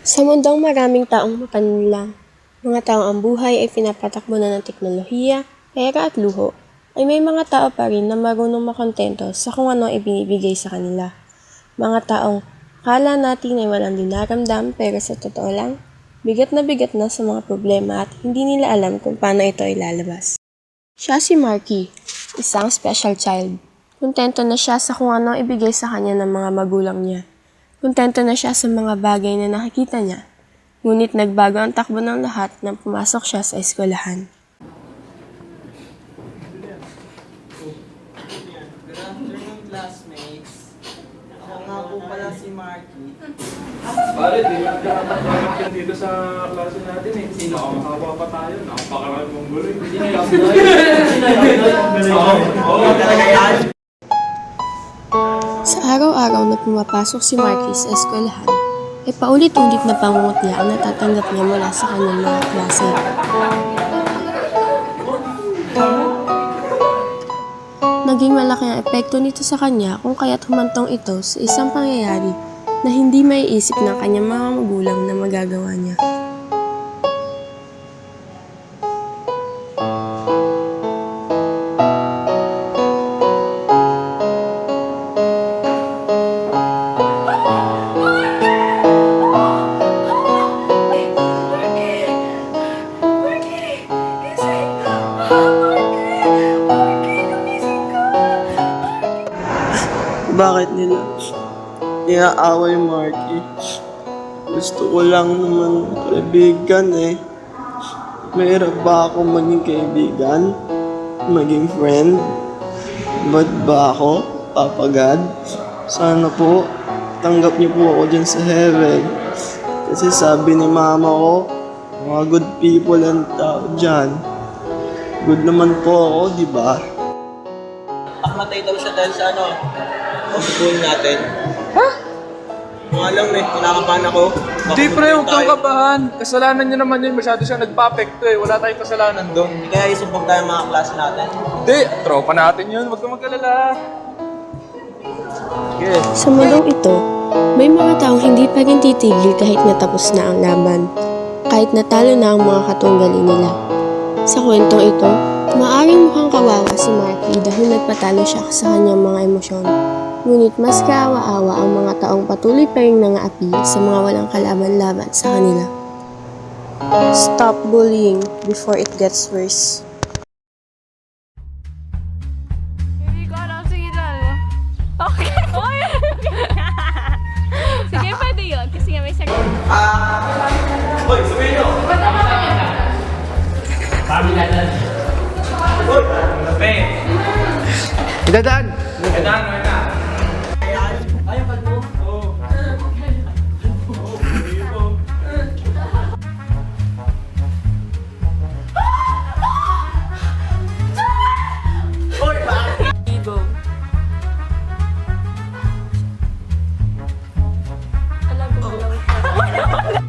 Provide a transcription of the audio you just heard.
Sa mundong maraming taong mapanlinlang, mga taong ang buhay ay pinapatakbo na ng teknolohiya, pera at luho, ay may mga tao pa rin na marunong makontento sa kung ano ang ibinibigay sa kanila. Mga taong akala natin ay walang dinaramdam pero sa totoo lang, bigat na sa mga problema at hindi nila alam kung paano ito ilalabas. Siya si Marky, isang special child. Kontento na siya sa kung ano ibigay sa kanya ng mga magulang niya. Kontento na siya sa mga bagay na nakikita niya. Ngunit nagbago ang takbo ng lahat nang pumasok siya sa eskwelahan. Good afternoon, classmates. Ako nga po pala si Marky. Pare, di na tinataklanap yan dito sa klase natin eh. Sino? Makawa pa tayo. Napakaral mong gulo eh. Sino yung Pinoy? Sino yung Pinoy? Oo, talaga yan. Sa araw-araw na pumapasok si Marky sa eskwelahan, ay paulit-ulit na pangungutya ang natatanggap niya mula sa kanyang mga klase. Naging malaki ang epekto nito sa kanya kung kaya't humantong ito sa isang pangyayari na hindi maiisip ng kanyang mga magulang na magagawa niya. Bakit nila iaaway Marky? Gusto ko lang naman kaibigan eh. Mahirap ba ako maging kaibigan? Maging friend? Ba't ba ako papagad? Sana po, tanggap niyo po ako dyan sa heaven. Kasi sabi ni mama ko, mga good people ang tao dyan. Good naman po ako, di ba? Matay daw siya dahil sa school natin. Ha? Mga alam eh, kinakabahan ako. Di pre, huwag kang kabahan. Kasalanan niya naman yun. Masyado siyang nagpa-apekto eh. Wala tayong kasalanan doon. Hindi kaya isumbong tayo mga klase natin. Hindi, tropa natin yun. Huwag kang mag-alala. Sige. Sa mundong ito, may mga taong hindi pa rin titigil kahit natapos na ang laban, kahit natalo na ang mga katunggali nila. Sa kwentong ito, maaaring mukhang kawawa si Marky dahil nagpatalo siya sa kanyang mga emosyon. Ngunit mas kaawa-awa ang mga taong patuloy pa rin nangaapi sa mga walang kalaban-laban sa kanila. Stop bullying before it gets worse. Hindi ko alam. Sige, lalo. Okay. Sige, pwede yun. Kasi nga may second. Hoy, sabihin nyo! Idadaan! Go. Alam ko lang.